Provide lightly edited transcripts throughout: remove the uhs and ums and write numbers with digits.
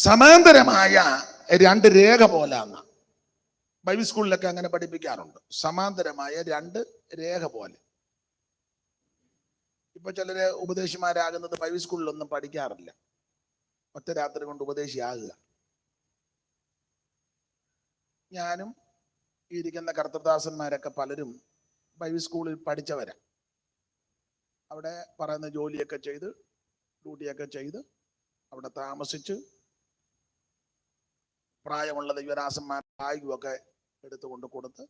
സമാന്തരമായ രണ്ട് രേഖ പോലാന്ന് ബൈബിൾ സ്കൂളിലൊക്കെ അങ്ങനെ പഠിപ്പിക്കാറുണ്ട്. സമാന്തരമായ രണ്ട് രേഖ പോലെ. ഇപ്പൊ ചിലര് ഉപദേശിമാരാകുന്നത് ബൈബിൾ സ്കൂളിലൊന്നും പഠിക്കാറില്ല. ഒറ്റ രാത്രി കൊണ്ട് ഉപദേശിയാകുക. ഞാനും ഈ ഇരിക്കുന്ന കർത്തൃദാസന്മാരൊക്കെ പലരും ബൈബിൾ സ്കൂളിൽ പഠിച്ചവരാ. അവിടെ പറയുന്ന ജോലിയൊക്കെ ചെയ്ത്, ഡ്യൂട്ടിയൊക്കെ ചെയ്ത്, അവിടെ താമസിച്ച്, പ്രായമുള്ള ദൈവദാസന്മാർ ബാഗുമൊക്കെ എടുത്തുകൊണ്ട് കൊടുത്ത്,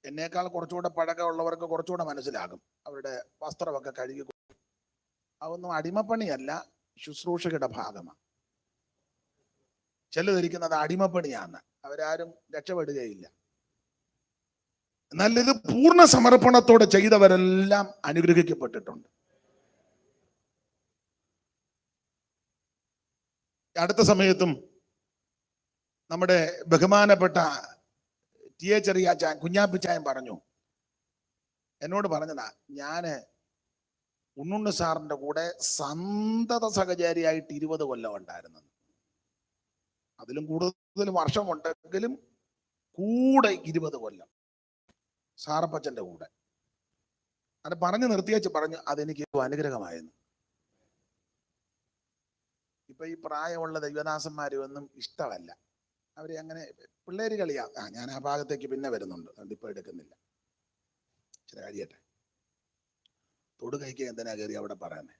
എന്നേക്കാൾ കുറച്ചുകൂടെ പഴക്കമുള്ളവർക്ക് കുറച്ചുകൂടെ മനസ്സിലാകും. അവരുടെ വസ്ത്രമൊക്കെ കഴുകി. അതൊന്നും അടിമപ്പണിയല്ല, ശുശ്രൂഷയുടെ ഭാഗമാണ്. ചില ധരിക്കുന്നത് അടിമപ്പണിയാണ്. അവരാരും രക്ഷപ്പെടുകയില്ല. എന്നാൽ ഇത് പൂർണ്ണ സമർപ്പണത്തോടെ ചെയ്തവരെല്ലാം അനുഗ്രഹിക്കപ്പെട്ടിട്ടുണ്ട്. അടുത്ത സമയത്തും നമ്മുടെ ബഹുമാനപ്പെട്ട ടി എ ചെറിയാച്ചാൻ കുഞ്ഞാപ്പിച്ചായൻ പറഞ്ഞു, എന്നോട് പറഞ്ഞതാ, ഞാന് ഉണ്ണുണ്ണു സാറിന്റെ കൂടെ സന്തത സഹചാരിയായിട്ട് 20 കൊല്ലം ഉണ്ടായിരുന്നത്. അതിലും കൂടുതൽ വർഷമുണ്ടെങ്കിലും കൂടെ 20 കൊല്ലം സാറപ്പച്ചന്റെ കൂടെ. അത് പറഞ്ഞു നിർത്തിയേച്ച് പറഞ്ഞു, അതെനിക്ക് അനുഗ്രഹമായിരുന്നു. ഇപ്പൊ ഈ പ്രായമുള്ള ദൈവദാസന്മാരും ഒന്നും ഇഷ്ടമല്ല. അവരെ അങ്ങനെ പിള്ളേര് കളിയാ. ഞാൻ ആ ഭാഗത്തേക്ക് പിന്നെ വരുന്നുണ്ട്, അതുകൊണ്ട് ഇപ്പൊ എടുക്കുന്നില്ല. ശരി, കഴിയട്ടെ. തൊടുകൈക്ക് എന്തിനാ കയറി അവിടെ പറയാനേ?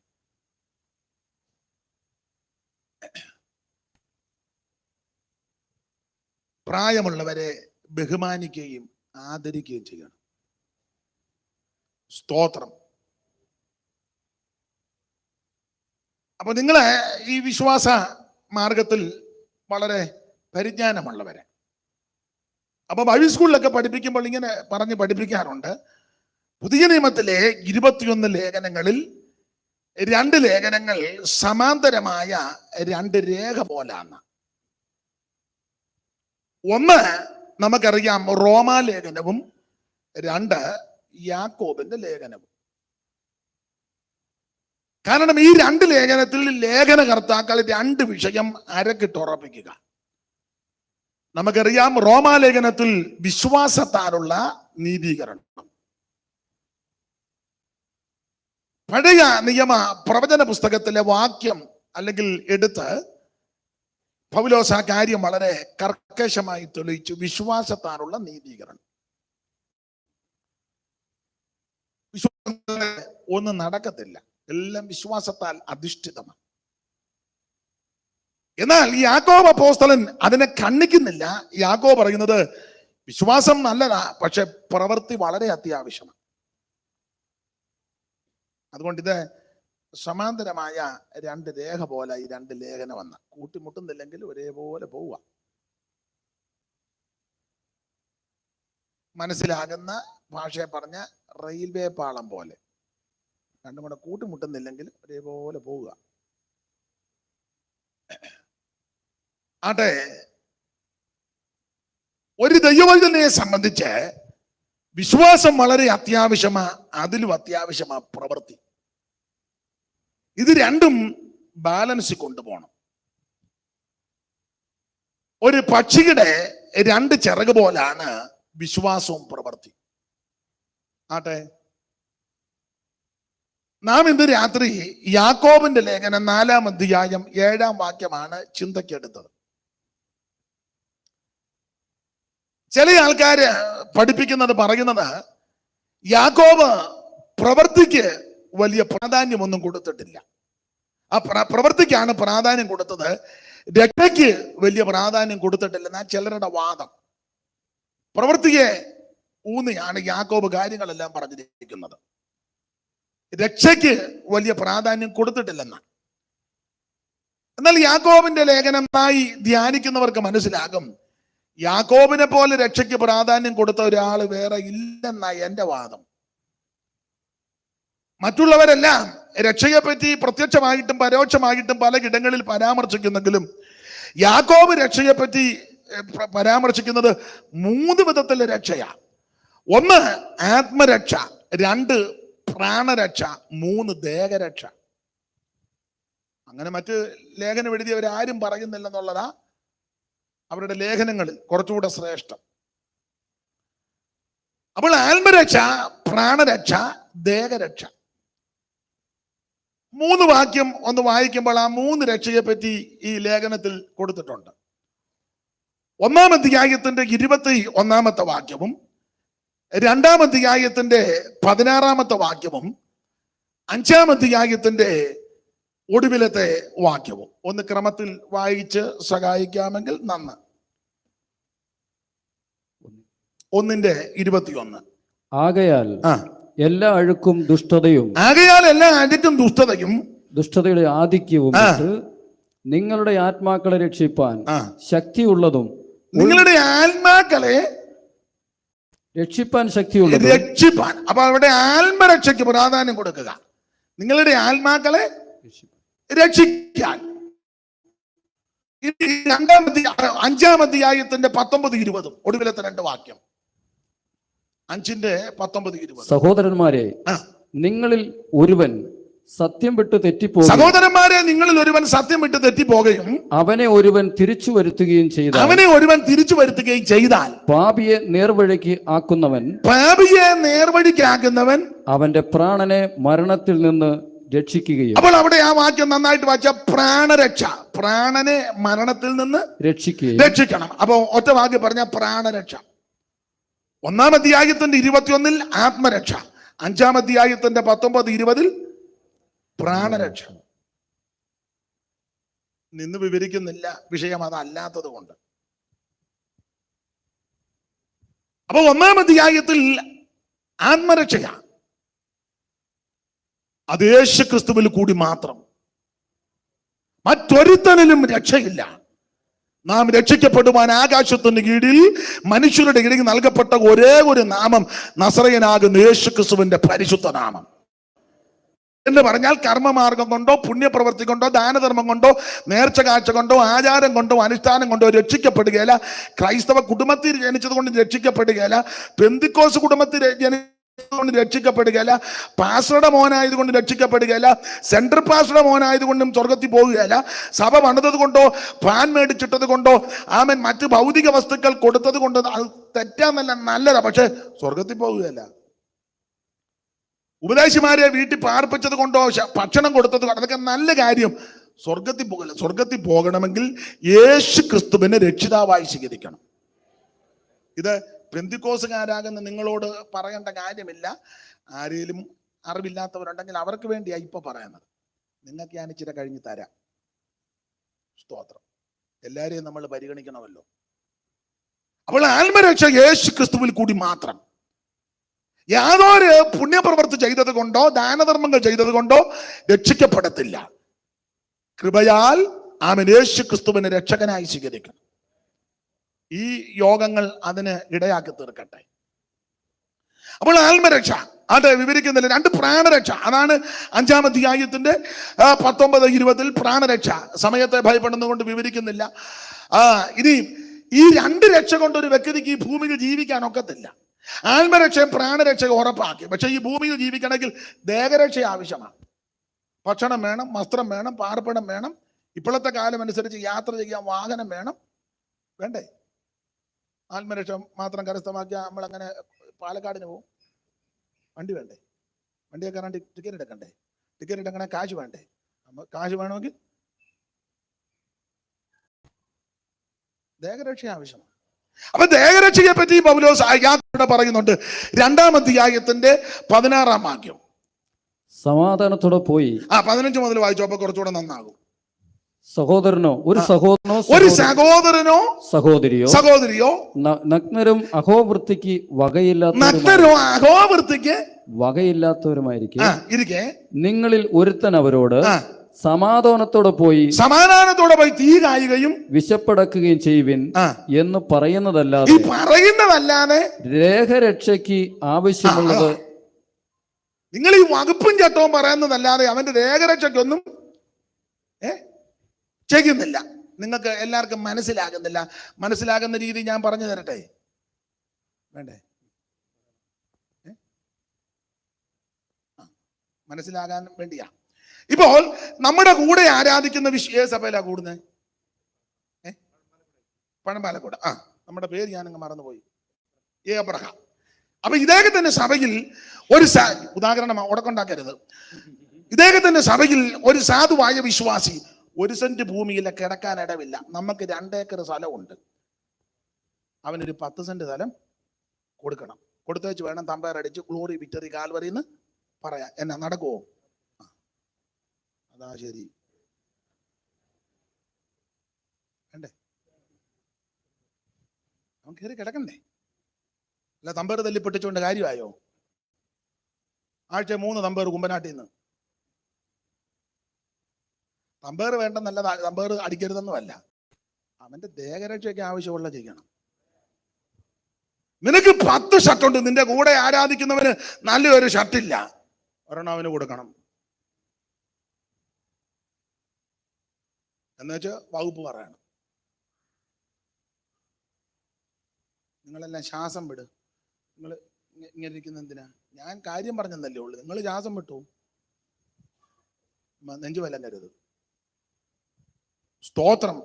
പ്രായമുള്ളവരെ ബഹുമാനിക്കുകയും ആദരിക്കുകയും ചെയ്യണം. സ്തോത്രം. അപ്പൊ നിങ്ങളെ ഈ വിശ്വാസ മാർഗത്തിൽ വളരെ പരിജ്ഞാനമുള്ളവരെ, അപ്പൊ ബൈബിൾ സ്കൂളിലൊക്കെ പഠിപ്പിക്കുമ്പോൾ ഇങ്ങനെ പറഞ്ഞ് പഠിപ്പിക്കാറുണ്ട്. പുതിയ നിയമത്തിലെ 21 ലേഖനങ്ങളിൽ 2 ലേഖനങ്ങൾ സമാന്തരമായ 2 രേഖ പോലാണ്. ഒന്ന് നമുക്കറിയാം, റോമാലേഖനവും 2 യാക്കോബിന്റെ ലേഖനവും. കാരണം ഈ 2 ലേഖനത്തിൽ ലേഖനകർത്താക്കൾ 2 വിഷയം അരക്കിട്ടുറപ്പിക്കുക. നമുക്കറിയാം, റോമാലേഖനത്തിൽ വിശ്വാസത്താലുള്ള നീതീകരണം. പഴയ നിയമ പ്രവചന പുസ്തകത്തിലെ വാക്യം അല്ലെങ്കിൽ എടുത്ത് പൗലോസ് ആ കാര്യം വളരെ കർക്കശമായി തെളിയിച്ചു. വിശ്വാസത്താലുള്ള നീതീകരണം. വിശ്വാസത്താൽ ഒന്നും നടക്കത്തില്ല, എല്ലാം വിശ്വാസത്താൽ അധിഷ്ഠിതമാണ്. എന്നാൽ യാക്കോബ് അപ്പോസ്തലൻ അതിനെ ഖണ്ഡിക്കുന്നില്ല. യാക്കോബ് പറയുന്നത് വിശ്വാസം നല്ലതാ, പക്ഷെ പ്രവൃത്തി വളരെ അത്യാവശ്യമാണ്. അതുകൊണ്ട് ഇത് സമാന്തരമായ 2 രേഖ പോലെ ഈ 2 ലേഖനം വന്ന് കൂട്ടിമുട്ടുന്നില്ലെങ്കിൽ ഒരേപോലെ പോവുക. മനസ്സിലാകുന്ന ഭാഷയെ പറഞ്ഞ റെയിൽവേ പാളം പോലെ രണ്ടും കൂടെ കൂട്ടിമുട്ടുന്നില്ലെങ്കിൽ ഒരേപോലെ പോവുക. ആട്ടെ, ഒരു ദൈവവചനയെ സംബന്ധിച്ച് വിശ്വാസം വളരെ അത്യാവശ്യമാ, അതിലും അത്യാവശ്യമാ പ്രവൃത്തി. ഇത് രണ്ടും ബാലൻസ് കൊണ്ടുപോകണം. ഒരു പക്ഷിയുടെ 2 ചിറക് പോലാണ് വിശ്വാസവും പ്രവൃത്തി. ആട്ടെ, നാം ഇന്ന് രാത്രി യാക്കോബിന്റെ ലേഖനം 4-ാം അധ്യായം 7-ാം വാക്യമാണ് ചിന്തയ്ക്കെടുത്തത്. ചില ആൾക്കാര് പറയുന്നത് യാക്കോബ് പ്രവൃത്തിക്ക് വലിയ പ്രാധാന്യമൊന്നും കൊടുത്തിട്ടില്ല. ആ പ്രവൃത്തിക്കാണ് പ്രാധാന്യം കൊടുത്തത്, രക്ഷയ്ക്ക് വലിയ പ്രാധാന്യം കൊടുത്തിട്ടില്ല എന്നാ ചിലരുടെ വാദം. പ്രവൃത്തിയെ ഊന്നിയാണ് യാക്കോബ് കാര്യങ്ങളെല്ലാം പറഞ്ഞിരിക്കുന്നത്. രക്ഷയ്ക്ക് വലിയ പ്രാധാന്യം കൊടുത്തിട്ടില്ലെന്ന. എന്നാൽ യാക്കോബിന്റെ ലേഖനമായി ധ്യാനിക്കുന്നവർക്ക് മനസ്സിലാകും, യാക്കോബിനെ പോലെ രക്ഷയ്ക്ക് പ്രാധാന്യം കൊടുത്ത ഒരാൾ വേറെ ഇല്ലെന്ന എന്റെ വാദം. മറ്റുള്ളവരെല്ലാം രക്ഷയെപ്പറ്റി പ്രത്യക്ഷമായിട്ടും പരോക്ഷമായിട്ടും പലയിടങ്ങളിൽ പരാമർശിക്കുന്നെങ്കിലും യാക്കോബ് രക്ഷയെപ്പറ്റി പരാമർശിക്കുന്നത് 3 വിധത്തിലെ രക്ഷയാ. 1 ആത്മരക്ഷ, 2 പ്രാണരക്ഷ, 3 ദേഹരക്ഷ. അങ്ങനെ മറ്റ് ലേഖനം എഴുതിയവരാരും പറയുന്നില്ലെന്നുള്ളതാ അവരുടെ ലേഖനങ്ങളിൽ കുറച്ചുകൂടെ ശ്രേഷ്ഠം. അപ്പോൾ ആത്മരക്ഷ, പ്രാണരക്ഷ, ദേഹരക്ഷ, 3 വാക്യം ഒന്ന് വായിക്കുമ്പോൾ ആ 3 രക്ഷയെ പറ്റി ഈ ലേഖനത്തിൽ കൊടുത്തിട്ടുണ്ട്. 1-ാം അധ്യായത്തിന്റെ 21-ാമത്തെ വാക്യവും 2-ാം അധ്യായത്തിന്റെ 16-ാമത്തെ വാക്യവും 5-ാം അധ്യായത്തിന്റെ ഒടുവിലത്തെ വാക്യവും ഒന്ന് ക്രമത്തിൽ വായിച്ച് സഹായിക്കാമെങ്കിൽ നന്ന്. 1:21. ആകയാൽ എല്ലാ അഴുക്കും ദുഷ്ടതയും ദുഷ്ടതയുടെ ആധിക്യവും നിങ്ങളുടെ ആത്മാക്കളെ രക്ഷിപ്പാൻ ശക്തിയുള്ളതും രക്ഷിപ്പാൻ. അപ്പൊ അവിടെ ആത്മരക്ഷയ്ക്ക് പ്രാധാന്യം കൊടുക്കുക. നിങ്ങളുടെ ആത്മാക്കളെ രക്ഷിക്കാൻ. 5-ാം അധ്യായത്തിന്റെ 19-20 ഒടുവിലത്തെ 2 വാക്യം. 5:19-20. സഹോദരന്മാരെ, നിങ്ങളിൽ ഒരുവൻ സത്യം വിട്ട് തെറ്റിപ്പോകും. സഹോദരന്മാരെ, നിങ്ങളിൽ ഒരുവൻ സത്യം വിട്ട് തെറ്റിപ്പോകുകയും അവനെ ഒരുവൻ തിരിച്ചു വരുത്തുകയും ചെയ്താൽ പാപിയെ നേർവഴിക്ക് ആക്കുന്നവൻ അവന്റെ പ്രാണനെ മരണത്തിൽ നിന്ന് രക്ഷിക്കുകയും. അപ്പോൾ അവിടെ ആ വാക്യം നന്നായിട്ട് വായിച്ച പ്രാണരക്ഷ, പ്രാണനെ മരണത്തിൽ നിന്ന് രക്ഷിക്കണം. അപ്പൊ ഒറ്റ വാക്യം പറഞ്ഞ പ്രാണരക്ഷ. 1-ാം അധ്യായത്തിന്റെ 21 ആത്മരക്ഷ, 5-ാം അധ്യായത്തിന്റെ 19-20 പ്രാണരക്ഷ. നിന്ന് വിവരിക്കുന്നില്ല, വിഷയം അതല്ലാത്തത് കൊണ്ട്. അപ്പൊ 1-ാം അധ്യായത്തിൽ ആത്മരക്ഷയാ. അത് യേശു ക്രിസ്തുവിൽ കൂടി മാത്രം, മറ്റൊരുത്തനിലും രക്ഷയില്ല. നാം രക്ഷിക്കപ്പെടുവാൻ ആകാശത്തിന് കീഴിൽ മനുഷ്യരുടെ ഇടയിൽ നൽകപ്പെട്ട ഒരേ ഒരു നാമം നസറയനാകുന്ന യേശു ക്രിസ്തുവിന്റെ പരിശുദ്ധ നാമം എന്ന് പറഞ്ഞാൽ കർമ്മമാർഗം കൊണ്ടോ പുണ്യപ്രവൃത്തി കൊണ്ടോ ദാനധർമ്മം കൊണ്ടോ നേർച്ച കാഴ്ച കൊണ്ടോ ആചാരം കൊണ്ടോ അനുഷ്ഠാനം കൊണ്ടോ രക്ഷിക്കപ്പെടുകയില്ല. ക്രൈസ്തവ കുടുംബത്തിൽ ജനിച്ചത് കൊണ്ട് രക്ഷിക്കപ്പെടുകയില്ല. പെന്തിക്കോസ് കുടുംബത്തിൽ കൊണ്ട് രക്ഷിക്കപ്പെടുകയില്ല. പാസ്റ്ററുടെ മോനായതുകൊണ്ട് രക്ഷിക്കപ്പെടുകയില്ല. സെൻട്രൽ പാസ്റ്ററുടെ മോനായതുകൊണ്ടും സ്വർഗത്തിൽ പോകുകയില്ല. സഭ പണിതത് കൊണ്ടോ പാൻ മേടിച്ചിട്ടത് കൊണ്ടോ മറ്റ് ഭൗതിക വസ്തുക്കൾ കൊടുത്തത് കൊണ്ട് അത് തെറ്റാന്നല്ല, നല്ലതാ, പക്ഷെ സ്വർഗത്തിൽ പോകുകയല്ല. ഉപദേശിമാരെ വീട്ടിൽ പാർപ്പിച്ചത് കൊണ്ടോ ഭക്ഷണം കൊടുത്തത് കൊണ്ടോ അതൊക്കെ നല്ല കാര്യം, സ്വർഗത്തിൽ പോകില്ല. സ്വർഗത്തിൽ പോകണമെങ്കിൽ യേശു ക്രിസ്തുവിനെ രക്ഷിതാവായി സ്വീകരിക്കണം. ഇത് പെന്തിക്കോസുകാരാകുന്ന നിങ്ങളോട് പറയേണ്ട കാര്യമില്ല. ആരെങ്കിലും അറിവില്ലാത്തവരുണ്ടെങ്കിൽ അവർക്ക് വേണ്ടിയാ ഇപ്പൊ പറയുന്നത്. നിങ്ങൾക്ക് ഞാൻ ഇച്ചിരി കഴിഞ്ഞ് തരാം. സ്തോത്രം. എല്ലാരെയും നമ്മൾ പരിഗണിക്കണമല്ലോ. അപ്പോൾ ആത്മരക്ഷ യേശു ക്രിസ്തുവിൽ കൂടി മാത്രം. യാതൊരു പുണ്യപ്രവൃത്തി ചെയ്തത് കൊണ്ടോ ദാനധർമ്മങ്ങൾ ചെയ്തത് കൊണ്ടോ രക്ഷിക്കപ്പെടത്തില്ല. കൃപയാൽ ആമേൻ യേശു ക്രിസ്തുവിനെ രക്ഷകനായി സ്വീകരിക്കണം. ഈ യോഗങ്ങൾ അതിന് ഇടയാക്കി തീർക്കട്ടെ. അപ്പോൾ ആത്മരക്ഷ അത് വിവരിക്കുന്നില്ല. 2 പ്രാണരക്ഷ, അതാണ് 5-ാം അധ്യായത്തിന്റെ 19-20 പ്രാണരക്ഷ. സമയത്തെ ഭയപ്പെടുന്നതുകൊണ്ട് വിവരിക്കുന്നില്ല. ഇനി ഈ 2 രക്ഷ കൊണ്ട് ഒരു വ്യക്തിക്ക് ഈ ഭൂമിയിൽ ജീവിക്കാൻ ഒക്കത്തില്ല. ആത്മരക്ഷയും പ്രാണരക്ഷയും ഉറപ്പാക്കി. പക്ഷെ ഈ ഭൂമിയിൽ ജീവിക്കണമെങ്കിൽ ദേഹരക്ഷ ആവശ്യമാണ്. ഭക്ഷണം വേണം, വസ്ത്രം വേണം, പാർപ്പിടം വേണം. ഇപ്പോഴത്തെ കാലം അനുസരിച്ച് യാത്ര ചെയ്യാൻ വാഹനം വേണം, വേണ്ടേ? ആത്മരക്ഷ മാത്രം കരസ്ഥമാക്കിയാൽ നമ്മൾ അങ്ങനെ പാലക്കാടിന് പോകും. വണ്ടി വേണ്ടേ? വണ്ടിയൊക്കെ കയറാൻ ടിക്കറ്റ് എടുക്കണ്ടേ? ടിക്കറ്റ് എടുക്കണേ കാശ് വേണ്ടേ? കാശ് വേണമെങ്കിൽ ദേഹരക്ഷ ആവശ്യമാണ്. അപ്പൊ ദേഹരക്ഷയെ പറ്റി പൗലോസ് യാത്രയുടെ പറയുന്നുണ്ട്. 2-ാം അധ്യായത്തിന്റെ 16-ാം വാക്യം. സമാധാനത്തോടെ പോയി 15 മുതൽ വായിച്ചോ, അപ്പൊ കുറച്ചുകൂടെ നന്നാകും. സഹോദരനോ സഹോദരിയോ നഗ്നരും അഹോവൃത്തിക്ക് വകയില്ലാത്തവരുമായിരിക്കും നിങ്ങളിൽ ഒരുത്തൻ അവരോട് സമാധാനത്തോടെ പോയി തീ കായുകയും വിശപ്പടക്കുകയും ചെയ്യുവിൻ എന്ന് പറയുന്നതല്ലാതെ ദേഹരക്ഷയ്ക്ക് ആവശ്യമുള്ളത് നിങ്ങൾ ഈ വകുപ്പും ചട്ടവും പറയുന്നതല്ലാതെ അവന്റെ ദേഹരക്ഷയ്ക്കൊന്നും ചെയ്യുന്നില്ല. നിങ്ങൾക്ക് എല്ലാവർക്കും മനസ്സിലാകുന്നില്ല. മനസ്സിലാകുന്ന രീതി ഞാൻ പറഞ്ഞു തരട്ടെ? വേണ്ടേ? മനസ്സിലാകാൻ വേണ്ടിയാ. ഇപ്പോൾ നമ്മുടെ കൂടെ ആരാധിക്കുന്ന ഏത് സഭയിലാ കൂടുന്നത്? പഴമ്പാലക്കൂട. നമ്മുടെ പേര് ഞാനങ്ങ് മറന്നുപോയി, ഏബ്രഹാം. അപ്പൊ ഇദ്ദേഹത്തിന്റെ സഭയിൽ ഒരു ഉദാഹരണം ഉടക്കൊണ്ടാക്കരുത്. ഇദ്ദേഹത്തിന്റെ സഭയിൽ ഒരു സാധുവായ വിശ്വാസി 1 സെന്റ് ഭൂമിയിൽ കിടക്കാൻ ഇടവില്ല. നമുക്ക് 2 ഏക്കർ സ്ഥലമുണ്ട്. അവനൊരു 10 സെന്റ് സ്ഥലം കൊടുക്കണം. കൊടുത്തേച്ച് വേണം തമ്പേറടിച്ച് ഗ്ലോറി വിക്ടറി കാൽവറിന്ന് പറയാ. എന്നാ നടക്കുവോ? അതാ ശരി. വേണ്ടേ? അവൻ കയറി കിടക്കണ്ടേ? അല്ല തമ്പേറ് തല്ലി പൊട്ടിച്ചുകൊണ്ട് കാര്യമായോ? ആഴ്ച 3 തമ്പേറ് കുമ്പനാട്ടിൽ നിന്ന്. തമ്പേറ് വേണ്ടെന്നല്ല, തമ്പേറ് അടിക്കരുതെന്നുമല്ല, അവന്റെ ദേഹരക്ഷയ്ക്ക് ആവശ്യമുള്ള ചെയ്യണം. നിനക്ക് 10 ഷർട്ടുണ്ട്, നിന്റെ കൂടെ ആരാധിക്കുന്നവന് നല്ലൊരു ഷർട്ടില്ല, ഒരെണ്ണം അവന് കൊടുക്കണം എന്നുവെച്ച് വകുപ്പ് പറയണം. നിങ്ങളെല്ലാം ശ്വാസം വിട്. നിങ്ങൾ ഇങ്ങനെ ഇരിക്കുന്ന എന്തിനാ? ഞാൻ കാര്യം പറഞ്ഞെന്നല്ലേ ഉള്ളു. നിങ്ങൾ ശ്വാസം വിട്ടു, നെഞ്ചു വല്ലം കരുത്. സ്തോത്രം.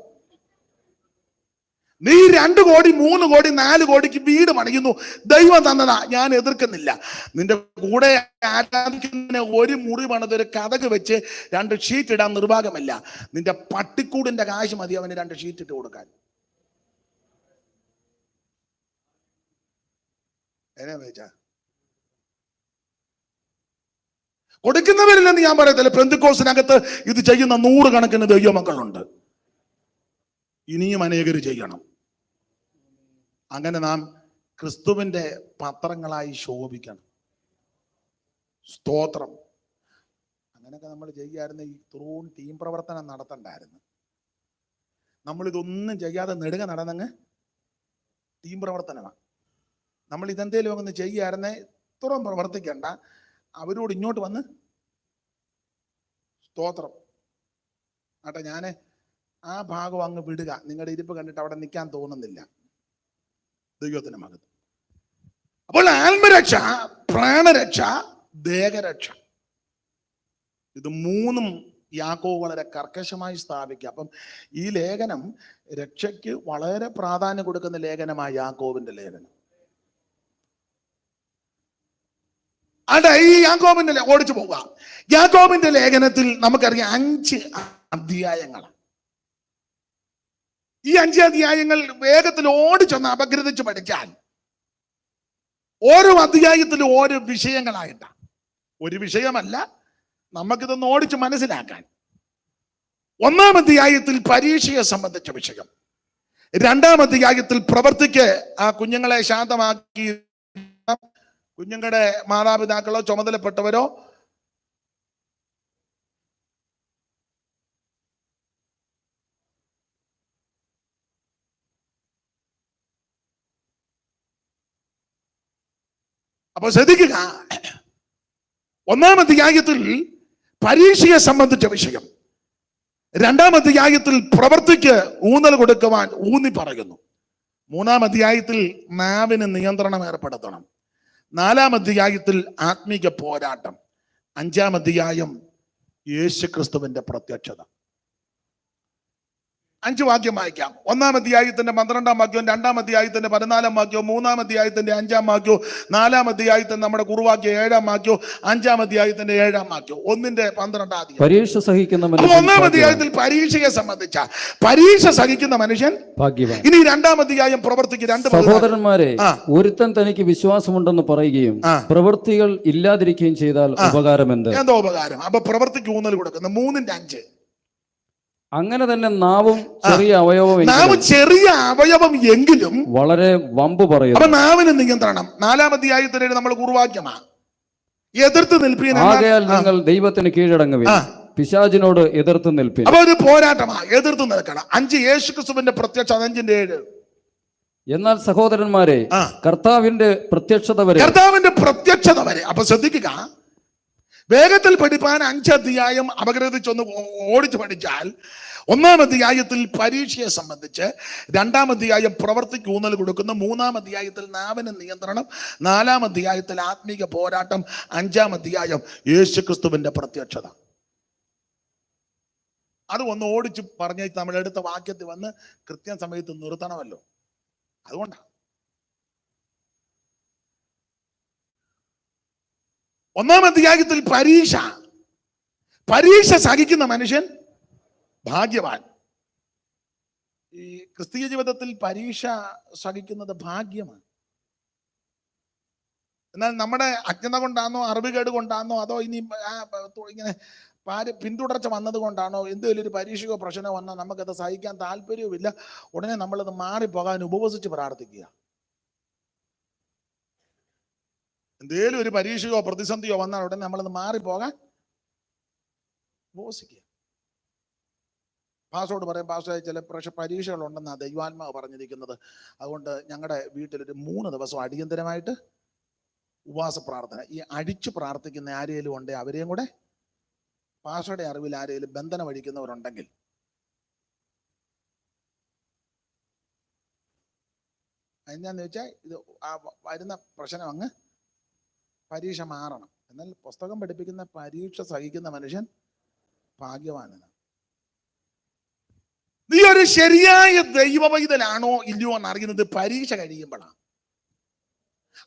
നീ 2 കോടി 3 കോടി 4 കോടിക്ക് വീട് പണിയുന്നു, ദൈവം തന്നതാ, ഞാൻ എതിർക്കുന്നില്ല. നിന്റെ കൂടെ ആരാധിക്കുന്നതിന് ഒരു മുറി പണിതൊരു കഥക് വെച്ച് 2 ഷീറ്റ് ഇടാൻ നിർവാഹമില്ല. നിന്റെ പട്ടിക്കൂടിന്റെ കാശ് മതി അവന് 2 ഷീറ്റ് ഇട്ട് കൊടുക്കാൻ. എന്നാ വെച്ചാ കൊടുക്കുന്നവരില്ലെന്ന് ഞാൻ പറയത്തില്ല. പെന്തിക്കോസിനകത്ത് ഇത് ചെയ്യുന്ന 100 കണക്കിന് ദൈവമക്കളുണ്ട്. ഇനിയും അനേകർ ചെയ്യണം. അങ്ങനെ നാം ക്രിസ്തുവിന്റെ പത്രങ്ങളായി ശോഭിക്കണം. സ്തോത്രം. അങ്ങനെയൊക്കെ നമ്മൾ ചെയ്യാറുണ്ട്. ഈ ടീം പ്രവർത്തനം നടത്തണ്ടായിരുന്നു. നമ്മളിതൊന്നും ചെയ്യാതെ നെടുക നടന്നങ്ങ് ടീം പ്രവർത്തനമാണ്. നമ്മൾ ഇതെന്തേലും ഒന്ന് ചെയ്യാറുന്നേ ഇത്രയും പ്രവർത്തിക്കണ്ട, അവരോട് ഇങ്ങോട്ട് വന്ന്. സ്തോത്രം. ആട്ടെ, ഞാൻ ആ ഭാഗം അങ്ങ് വിടുക. നിങ്ങളുടെ ഇരിപ്പ് കണ്ടിട്ട് അവിടെ നിൽക്കാൻ തോന്നുന്നില്ല. ദൈവത്തിന്റെ മകത്ത്. അപ്പോൾ ആത്മരക്ഷ, പ്രാണരക്ഷ, ദേഹരക്ഷ, ഇത് 3ഉം യാക്കോബ് വളരെ കർക്കശമായി സ്ഥാപിക്കുക. അപ്പം ഈ ലേഖനം രക്ഷയ്ക്ക് വളരെ പ്രാധാന്യം കൊടുക്കുന്ന ലേഖനമായ യാക്കോബിന്റെ ലേഖനം. അതെ, ഈ യാക്കോബിന്റെ ഓടിച്ചു പോവുക. യാക്കോബിന്റെ ലേഖനത്തിൽ നമുക്കറിയാം 5 അധ്യായങ്ങളാണ്. ഈ 5 അധ്യായങ്ങൾ വേഗത്തിൽ ഓടിച്ചൊന്ന് അപഗ്രഥിച്ച് പഠിച്ചാൽ ഓരോ അധ്യായത്തിലും ഓരോ വിഷയങ്ങളായിട്ടാണ്. ഒരു വിഷയമല്ല, നമുക്കിതൊന്ന് ഓടിച്ച് മനസ്സിലാക്കാൻ. 1-ാം അധ്യായത്തിൽ പരീക്ഷയെ സംബന്ധിച്ച വിഷയം. 2-ാം അധ്യായത്തിൽ പ്രവർത്തിക്ക് ആ കുഞ്ഞുങ്ങളെ ശാന്തമാക്കി കുഞ്ഞുങ്ങളുടെ മാതാപിതാക്കളോ ചുമതലപ്പെട്ടവരോ അപ്പൊ ശ്രദ്ധിക്കുക. 1-ാം അധ്യായത്തിൽ പരീക്ഷയെ സംബന്ധിച്ച വിഷയം. 2-ാം അധ്യായത്തിൽ പ്രവർത്തിക്ക് ഊന്നൽ കൊടുക്കുവാൻ ഊന്നി പറയുന്നു. 3-ാം അധ്യായത്തിൽ നാവിന് നിയന്ത്രണം ഏർപ്പെടുത്തണം. 4-ാം അധ്യായത്തിൽ ആത്മീക പോരാട്ടം. 5-ാം അധ്യായം യേശുക്രിസ്തുവിന്റെ പ്രത്യക്ഷത. 5 വാക്യം വായിക്കാം. 1-ാം അധ്യായത്തിന്റെ 12-ാം വാക്യവും, 2-ാം അധ്യായത്തിന്റെ 14-ാം വാക്യവും, 3-ാം അധ്യായത്തിന്റെ 5-ാം വാക്യവും, 4-ാം അധ്യായത്തിന്റെ നമ്മുടെ കുറുവാക്യം 7-ാം വാക്യവും, 5-ാം അധ്യായത്തിന്റെ 7-ാം വാക്യവും, 1-ന്റെ 12-ാം പരീക്ഷ സഹിക്കുന്ന 1-ാം അധ്യായത്തിൽ പരീക്ഷയെ സംബന്ധിച്ച പരീക്ഷ സഹിക്കുന്ന മനുഷ്യൻ ഭാഗ്യവാൻ. ഇനി 2-ാം അധ്യായം പ്രവർത്തിക്ക് 2 സഹോദരന്മാരെ, ഒരുത്തൻ തനിക്ക് വിശ്വാസമുണ്ടെന്ന് പറയുകയും പ്രവൃത്തികൾ ഇല്ലാതിരിക്കുകയും ചെയ്താൽ ഉപകാരമെന്ത്? എന്തോ ഉപകാരം. അപ്പൊ പ്രവൃത്തിക്ക് ഊന്നൽ കൊടുക്കുന്നു. 3-ന്റെ 5. അങ്ങനെ തന്നെ നാവും ചെറിയ അവയവം എങ്കിലും വളരെ വമ്പ് പറയും. അപ്പൊ നാവിന് നിയന്ത്രണം. 4-ാം അധ്യായത്തിന് നമ്മൾ കുറുവാക്യമാണ്. എതിർത്ത് നിൽപ്പീൻ. ആകയാൽ നിങ്ങൾ ദൈവത്തിന് കീഴടങ്ങുവിൻ, പിശാചിനോട് എതിർത്ത് നിൽപ്പീൻ. അപ്പൊ ഒരു പോരാട്ടമാണ്, എതിർത്ത് നിൽക്കണം. 5 യേശുക്രിസ്തുവിന്റെ പ്രത്യക്ഷത. 5-ന്റെ 7. എന്നാൽ സഹോദരന്മാരെ, കർത്താവിന്റെ പ്രത്യക്ഷത വരെ. അപ്പൊ ശ്രദ്ധിക്കുക, വേഗത്തിൽ പഠിപ്പാൻ 5 അധ്യായം അപഗ്രഥിച്ചൊന്ന് ഓടിച്ച് പഠിച്ചാൽ 1-ാം അധ്യായത്തിൽ പരീക്ഷയെ സംബന്ധിച്ച്, 2-ാം അധ്യായം പ്രവർത്തിക്ക് ഊന്നൽ കൊടുക്കുന്നു, 3-ാം അധ്യായത്തിൽ നാവിന് നിയന്ത്രണം, 4-ാം അധ്യായത്തിൽ ആത്മീക പോരാട്ടം, 5-ാം അധ്യായം യേശുക്രിസ്തുവിന്റെ പ്രത്യക്ഷത. അത് ഒന്ന് ഓടിച്ച് പറഞ്ഞ് നമ്മളെടുത്ത വാക്യത്തിൽ വന്ന് കൃത്യസമയത്ത് നിർത്തണമല്ലോ. അതുകൊണ്ടാണ് ഒന്നാം അധ്യായത്തിൽ പരീക്ഷ സഹിക്കുന്ന മനുഷ്യൻ ഭാഗ്യവാൻ. ഈ ക്രിസ്തീയ ജീവിതത്തിൽ പരീക്ഷ സഹിക്കുന്നത് ഭാഗ്യമാണ്. എന്നാൽ നമ്മുടെ അജ്ഞത കൊണ്ടാണോ, അറിവുകേട് കൊണ്ടാണോ, അതോ ഇനി ഇങ്ങനെ പിന്തുടർച്ച വന്നത് കൊണ്ടാണോ, എന്തെങ്കിലും ഒരു പരീക്ഷയോ പ്രശ്നമോ വന്നാൽ നമുക്കത് സഹിക്കാൻ താല്പര്യവുമില്ല. ഉടനെ നമ്മളത് മാറിപ്പോകാൻ ഉപവസിച്ച് പ്രാർത്ഥിക്കുക. എന്തേലും ഒരു പരീക്ഷയോ പ്രതിസന്ധിയോ വന്നാൽ ഉടനെ നമ്മളത് മാറിപ്പോകാൻ ഉപവസിക്കുക. പാസ്റ്ററോട് പറയും, പാസ്റ്ററെ ചില പരീക്ഷകളുണ്ടെന്നാണ് ദൈവാത്മാവ് പറഞ്ഞിരിക്കുന്നത്, അതുകൊണ്ട് ഞങ്ങളുടെ വീട്ടിലൊരു 3 ദിവസം അടിയന്തരമായിട്ട് ഉപവാസ പ്രാർത്ഥന. ഈ അടിച്ചു പ്രാർത്ഥിക്കുന്ന ആരെങ്കിലും ഉണ്ടെങ്കിൽ അവരെയും കൂടെ, പാസ്റ്ററുടെ അറിവിൽ ആരെങ്കിലും ബന്ധനം അഴിക്കുന്നവരുണ്ടെങ്കിൽ എന്താന്ന് വെച്ചാൽ ഇത് വരുന്ന പ്രശ്നം അങ്ങ് പരീക്ഷ മാറണം. എന്നാൽ പുസ്തകം പഠിപ്പിക്കുന്ന പരീക്ഷ സഹിക്കുന്ന മനുഷ്യൻ ഭാഗ്യവാനാണ്. നീ ഒരു ശരിയായ ദൈവവൈതലാണോ ഇല്ലയോ എന്ന് അറിയുന്നത് പരീക്ഷ കഴിയുമ്പോഴാണ്.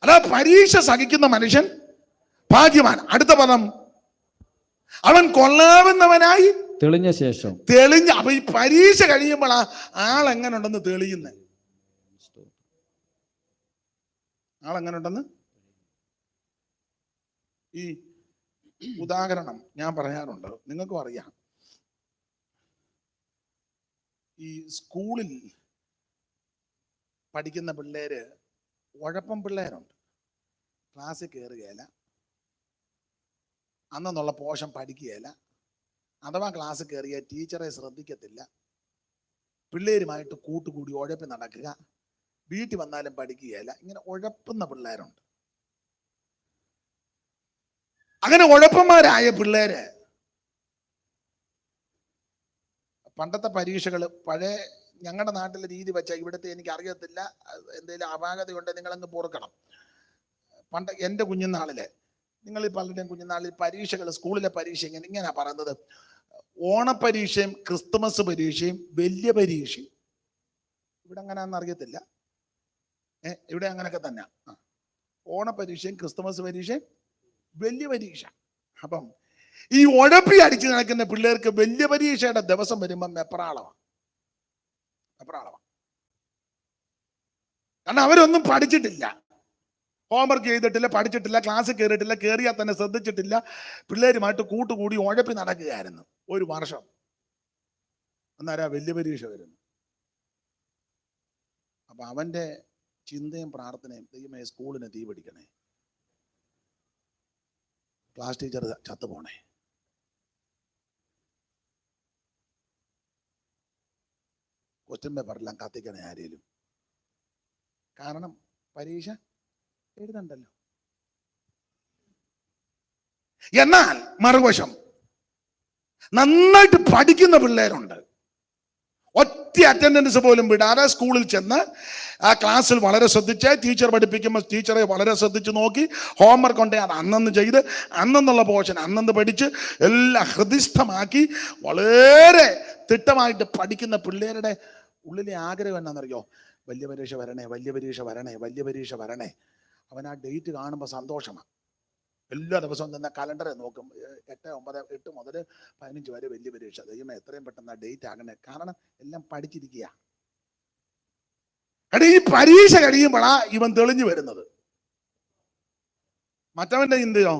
അല്ല, പരീക്ഷ സഹിക്കുന്ന മനുഷ്യൻ ഭാഗ്യവാൻ. അടുത്ത പദം, അവൻ കൊള്ളാവുന്നവനായി തെളിഞ്ഞ ശേഷം. അപ്പൊ ഈ പരീക്ഷ കഴിയുമ്പോഴാ ആളെങ്ങനെ ഉണ്ടെന്ന് തെളിയുന്നത്. ആളെങ്ങനെ ഉണ്ടെന്ന് ഈ ഉദാഹരണം ഞാൻ പറയാറുണ്ട്, നിങ്ങൾക്കും അറിയാം. ഈ സ്കൂളിൽ പഠിക്കുന്ന പിള്ളേര് ഉഴപ്പം പിള്ളേരുണ്ട്. ക്ലാസ്സിൽ കയറുകയില്ല, അന്നുള്ള പോഷൻ പഠിക്കുകയില്ല, അഥവാ ക്ലാസ് കയറിയ ടീച്ചറെ ശ്രദ്ധിക്കത്തില്ല, പിള്ളേരുമായിട്ട് കൂട്ടുകൂടി ഉഴപ്പി നടക്കുക, വീട്ടിൽ വന്നാലും പഠിക്കുകയില്ല. ഇങ്ങനെ ഉഴപ്പുന്ന പിള്ളേരുണ്ട്. അങ്ങനെ ഉഴപ്പന്മാരായ പിള്ളേര് പണ്ടത്തെ പരീക്ഷകൾ, പഴയ ഞങ്ങളുടെ നാട്ടിലെ രീതി വെച്ചാൽ, ഇവിടുത്തെ എനിക്ക് അറിയത്തില്ല, എന്തെങ്കിലും അപാകതയുണ്ട് നിങ്ങളങ്ങ് പൊറുക്കണം. പണ്ട് എൻ്റെ കുഞ്ഞുനാളില്, നിങ്ങൾ പലരുടെയും കുഞ്ഞുനാളിൽ പരീക്ഷകൾ, സ്കൂളിലെ പരീക്ഷ ഇങ്ങനെ പറയുന്നത്, ഓണപ്പരീക്ഷയും ക്രിസ്തുമസ് പരീക്ഷയും വലിയ പരീക്ഷയും. ഇവിടെ അങ്ങനെയാണെന്ന് അറിയത്തില്ല, ഇവിടെ അങ്ങനെയൊക്കെ തന്നെ. ഓണപ്പരീക്ഷയും ക്രിസ്തുമസ് പരീക്ഷയും വലിയ പരീക്ഷ. അപ്പം ഈ ഉഴപ്പി അടിച്ച് നടക്കുന്ന പിള്ളേർക്ക് വലിയ പരീക്ഷയുടെ ദിവസം വരുമ്പം വെപ്രാളമാണ്. കാരണം അവരൊന്നും പഠിച്ചിട്ടില്ല, ഹോംവർക്ക് ചെയ്തിട്ടില്ല, പഠിച്ചിട്ടില്ല, ക്ലാസ് കയറിയിട്ടില്ല, കയറിയാൽ തന്നെ ശ്രദ്ധിച്ചിട്ടില്ല, പിള്ളേരുമായിട്ട് കൂട്ടുകൂടി ഉഴപ്പി നടക്കുകയായിരുന്നു 1 വർഷം. അന്നേരം വലിയ പരീക്ഷ വരുന്നു. അപ്പൊ അവന്റെ ചിന്തയും പ്രാർത്ഥനയും, ദൈവമേ സ്കൂളിന് തീ പിടിക്കണേ, ക്ലാസ് ടീച്ചർ ചത്തുപോണേ, ക്വസ്റ്റ്യൻ പേപ്പറെല്ലാം കത്തിക്കണേ ആരേലും, കാരണം പരീക്ഷ എഴുതണ്ടല്ലോ. എന്നാൽ മറുവശം നന്നായിട്ട് പഠിക്കുന്ന പിള്ളേരുണ്ട്. ഒറ്റ അറ്റൻഡൻസ് പോലും വിടാതെ സ്കൂളിൽ ചെന്ന് ആ ക്ലാസ്സിൽ വളരെ ശ്രദ്ധിച്ച്, ടീച്ചർ പഠിപ്പിക്കുമ്പോൾ ടീച്ചറെ വളരെ ശ്രദ്ധിച്ച് നോക്കി, ഹോംവർക്ക് ഉണ്ടെങ്കിൽ അത് അന്നന്ന് ചെയ്ത്, അന്നുള്ള പോർഷൻ അന്നന്ന് പഠിച്ച് എല്ലാം ഹൃദിസ്ഥമാക്കി വളരെ തിട്ടമായിട്ട് പഠിക്കുന്ന പിള്ളേരുടെ ഉള്ളിലെ ആഗ്രഹം എന്നാണെന്നറിയോ? വലിയ പരീക്ഷ വരണേ, വലിയ പരീക്ഷ വരണേ, വലിയ പരീക്ഷ വരണേ. അവൻ ആ ഡേറ്റ് കാണുമ്പോൾ സന്തോഷമാണ്. എല്ലാ ദിവസവും തന്നെ കലണ്ടറെ നോക്കും, 8 മുതൽ 15 വരെ വലിയ പരീക്ഷ. ദൈവമേ എത്രയും പെട്ടെന്ന് ആ ഡേറ്റ് ആകണേ, കാരണം എല്ലാം പഠിച്ചിരിക്കുക. ഈ പരീക്ഷ കഴിയുമ്പോഴാ ഇവൻ തെളിഞ്ഞു വരുന്നത്. മറ്റവന്റെ ചിന്തയോ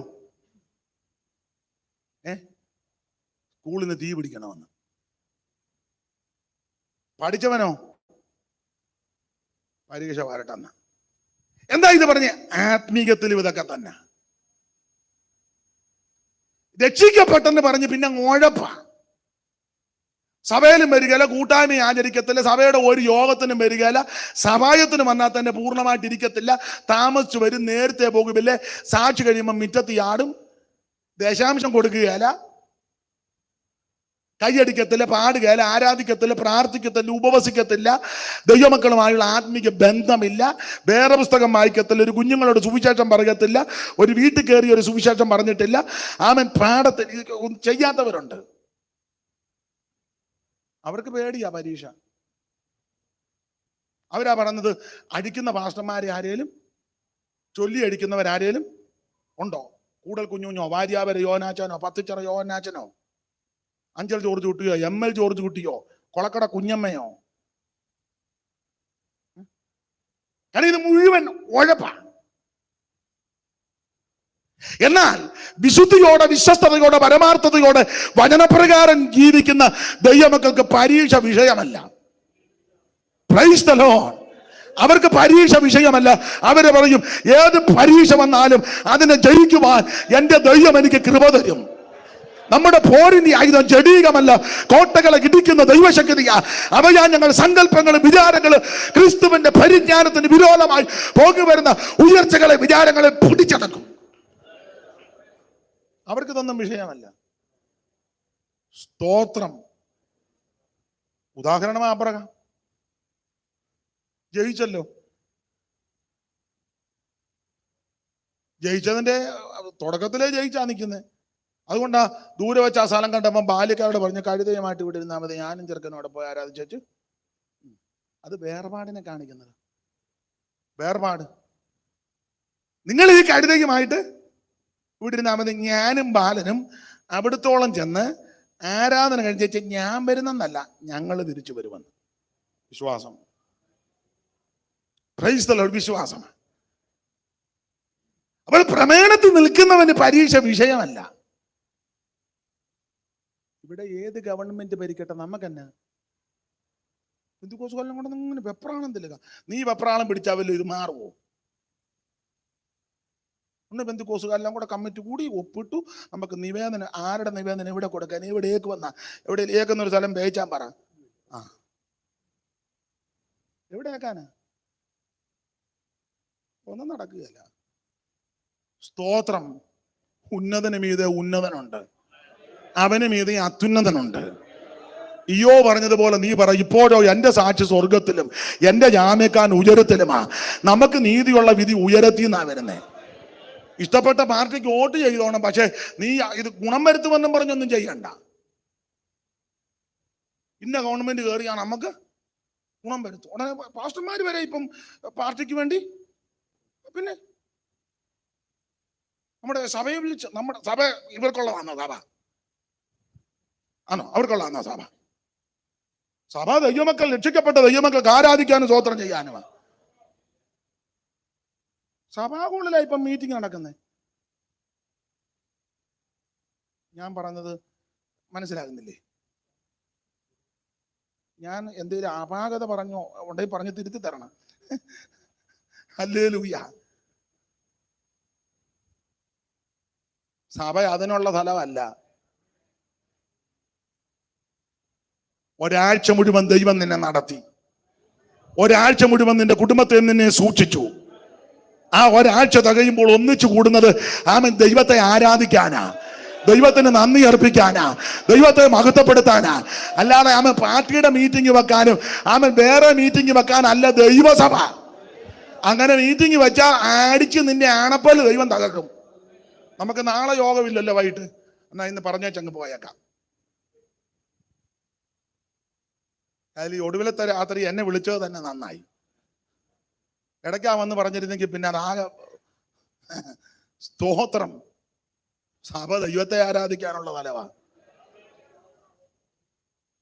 സ്കൂളിന് തീ പിടിക്കണമെന്ന്. പഠിച്ചവനോ പരീക്ഷ വരട്ടെന്ന്. എന്താ ഇത് പറഞ്ഞ്? ആത്മീകത്തിലും ഇതൊക്കെ തന്നെ. രക്ഷിക്കപ്പെട്ടെന്ന് പറഞ്ഞ് പിന്നെ ഉഴപ്പ. സഭയിലും വരികയില്ല, കൂട്ടായ്മ ആചരിക്കത്തില്ല, സഭയുടെ ഒരു യോഗത്തിനും വരികയില്ല, സഭായത്തിനും വന്നാൽ തന്നെ പൂർണ്ണമായിട്ട് ഇരിക്കത്തില്ല, താമസിച്ചു വരും, നേരത്തെ പോകുമില്ലേ, സാക്ഷി കഴിയുമ്പോൾ മിറ്റത്ത് ആടും, ദശാംശം കൊടുക്കുകയില്ല, കൈയടിക്കത്തില്ല, പാടുകയില്ല, ആരാധിക്കത്തില്ല, പ്രാർത്ഥിക്കത്തില്ല, ഉപവസിക്കത്തില്ല, ദൈവമക്കളുമായുള്ള ആത്മീക ബന്ധമില്ല, വേറെ പുസ്തകം വായിക്കത്തില്ല, ഒരു കുഞ്ഞുങ്ങളോട് സുവിശേഷം പറയത്തില്ല, ഒരു വീട്ടിൽ കയറി ഒരു സുവിശേഷം പറഞ്ഞിട്ടില്ല, ആമൻ പാടത്തിൽ ചെയ്യാത്തവരുണ്ട്. അവർക്ക് പേടിയാ പരീക്ഷ. അവരാ പറഞ്ഞത്, അടിക്കുന്ന പാസ്റ്റർമാരെ ആരേലും, ചൊല്ലി അടിക്കുന്നവരാരേലും ഉണ്ടോ? കൂടൽ കുഞ്ഞുഞ്ഞോ, വാര്യാവര യോനാച്ചനോ, പത്തിച്ചറ യോനാച്ചനോ, അഞ്ചൽ ജോർജ് കുട്ടിയോ, ML ജോർജ് കുട്ടിയോ, കൊളക്കട കുഞ്ഞമ്മയോ? കാരണം ഇത് മുഴുവൻ ഉഴപ്പാ. എന്നാൽ വിശുദ്ധിയോടെ, വിശ്വസ്തയോടെ, പരമാർത്ഥതയോടെ വചനപ്രകാരം ജീവിക്കുന്ന ദൈവമക്കൾക്ക് പരീക്ഷ വിഷയമല്ല. Price the Lord. അവർക്ക് പരീക്ഷ വിഷയമല്ല. അവര് പറയും, ഏത് പരീക്ഷ വന്നാലും അതിനെ ജയിക്കുവാൻ എന്റെ ദൈവം എനിക്ക് കൃപ തരും. നമ്മുടെ പോരിന്റെ ആയുധം ജഡീകമല്ല, കോട്ടകളെ ഇടിക്കുന്ന ദൈവശക്തിയാ. അവയാ ഞങ്ങൾ സങ്കല്പങ്ങളും വിചാരങ്ങളും ക്രിസ്തുവിന്റെ പരിജ്ഞാനത്തിന് വിരോധമായി പോകി വരുന്ന ഉയർച്ചകളെ, വിചാരങ്ങളെ പിടിച്ചടക്കും. അവർക്ക് ഇതൊന്നും വിഷയമല്ല. സ്തോത്രം. ഉദാഹരണം അബ്രഹാം ജയിച്ചല്ലോ. ജയിച്ചതിന്റെ തുടക്കത്തിലേ ജയിച്ചാ നിൽക്കുന്നത്. അതുകൊണ്ടാ ദൂരെ വെച്ച് ആ സ്ഥലം കണ്ടപ്പോൾ ബാല്യക്കാരോട് പറഞ്ഞ് കഴുതയുമായിട്ട് ഇവിടെ ഇരുന്നാൽ മതി, ഞാനും ചെറുക്കനോടെ പോയി ആരാധിച്ചു. അത് വേർപാടിനെ കാണിക്കുന്നത്. വേർപാട്. നിങ്ങൾ ഈ കഴുതയുമായിട്ട് ഇവിടെ ഇരുന്നാൽ മതി, ഞാനും ബാലനും അവിടുത്തോളം ചെന്ന് ആരാധന കഴിച്ച് ഞാൻ വരുന്നെന്നല്ല, ഞങ്ങൾ തിരിച്ചു വരുമെന്ന്. വിശ്വാസം. Price the Lord. വിശ്വാസം. അപ്പോൾ പ്രമേണത്തിൽ നിൽക്കുന്നവന് പരീക്ഷ വിഷയമല്ല. ഇവിടെ ഏത് ഗവൺമെന്റ് ഭരിക്കട്ടെ, നമുക്കെന്നാ? പെന്തിക്കോസ് കൊല്ലം കൊണ്ട് ഇങ്ങനെ വെപ്രാളം തില്ലുക. നീ വെപ്രാളം പിടിച്ചാവല്ലോ ഇത് മാറുമോ? ഒന്ന് പെന്തിക്കോസുകാരെല്ലാം കൂടെ കമ്മിറ്റി കൂടി ഒപ്പിട്ടു. നമുക്ക് നിവേദനം, ആരുടെ നിവേദനം എവിടെ കൊടുക്കാൻ, എവിടേക്ക് വന്ന, എവിടെയേക്കെന്നൊരു സ്ഥലം വേയിച്ചാൻ പറ. എവിടെയാക്കാനാ? ഒന്നും നടക്കുകയല്ല. സ്തോത്രം. ഉന്നതന് മീതെ ഉന്നതനുണ്ട്, അവന് മീതെ അത്യുന്നതനുണ്ട്. ഇയ്യോ പറഞ്ഞതുപോലെ നീ പറ, ഇപ്പോഴോ എന്റെ സാക്ഷി സ്വർഗത്തിലും എന്റെ ജാമ്യക്കാരൻ ഉയരത്തിലുമാ. നമുക്ക് നീതിയുള്ള വിധി ഉയരത്തിന്നാ വരുന്നേ. ഇഷ്ടപ്പെട്ട പാർട്ടിക്ക് വോട്ട് ചെയ്തോണം, പക്ഷെ നീ ഇത് ഗുണം വരുത്തുമെന്നും പറഞ്ഞൊന്നും ചെയ്യണ്ട. ഇന്ന ഗവൺമെന്റ് കയറിയാണ് നമുക്ക് ഗുണം വരുത്തും. ഉടനെ പാസ്റ്റർമാർ വരെ ഇപ്പം പാർട്ടിക്ക് വേണ്ടി. പിന്നെ നമ്മുടെ സഭയെ വിളിച്ച്, നമ്മുടെ സഭ ഇവർക്കുള്ളതാണോ സഭ? ആണോ? അവർക്കുള്ളതാണോ സഭ? സഭ ദൈവമക്കൾ, രക്ഷിക്കപ്പെട്ട ദൈവമക്കൾക്ക് ആരാധിക്കാനും സ്വോത്രം ചെയ്യാനുമാണ്. സഭാകുകളിലായി ഇപ്പം മീറ്റിംഗ് നടക്കുന്നത്. ഞാൻ പറഞ്ഞത് മനസ്സിലാകുന്നില്ലേ? ഞാൻ എന്തെങ്കിലും അപാകത പറഞ്ഞോ ഉണ്ടെങ്കിൽ പറഞ്ഞ് തിരുത്തി തരണം. ഹല്ലേലൂയ. സഭ അതിനുള്ള സ്ഥലമല്ല. ഒരാഴ്ച മുഴുവൻ ദൈവം നിന്നെ നടത്തി. ഒരാഴ്ച മുഴുവൻ നിന്റെ കുടുംബത്തെ നിന്നെ സൂക്ഷിച്ചു. ആ ഒരാഴ്ച തികയുമ്പോൾ ഒന്നിച്ചു കൂടുന്നത് ആമൻ ദൈവത്തെ ആരാധിക്കാനാ, ദൈവത്തിന് നന്ദി അർപ്പിക്കാനാ, ദൈവത്തെ മഹത്വപ്പെടുത്താനാ. അല്ലാതെ ആമൻ പാർട്ടിയുടെ മീറ്റിംഗ് വെക്കാനും ആമൻ വേറെ മീറ്റിംഗ് വെക്കാനല്ല ദൈവസഭ. അങ്ങനെ മീറ്റിംഗ് വെച്ചാൽ അടിച്ച് നിന്റെ ആണപ്പല് ദൈവം തകർക്കും. നമുക്ക് നാളെ യോഗമില്ലല്ലോ വൈകിട്ട്, എന്നാ ഇന്ന് പറഞ്ഞേച്ചങ്ങ് പോയേക്കാം. അതിൽ ഈ ഒടുവിലത്തെ രാത്രി എന്നെ വിളിച്ചത് തന്നെ നന്നായി. ഇടയ്ക്കാ വന്ന് പറഞ്ഞിരുന്നെങ്കിൽ പിന്നെ അതാകെ. സ്തോത്രം. സഭ ദൈവത്തെ ആരാധിക്കാനുള്ള തലവാ.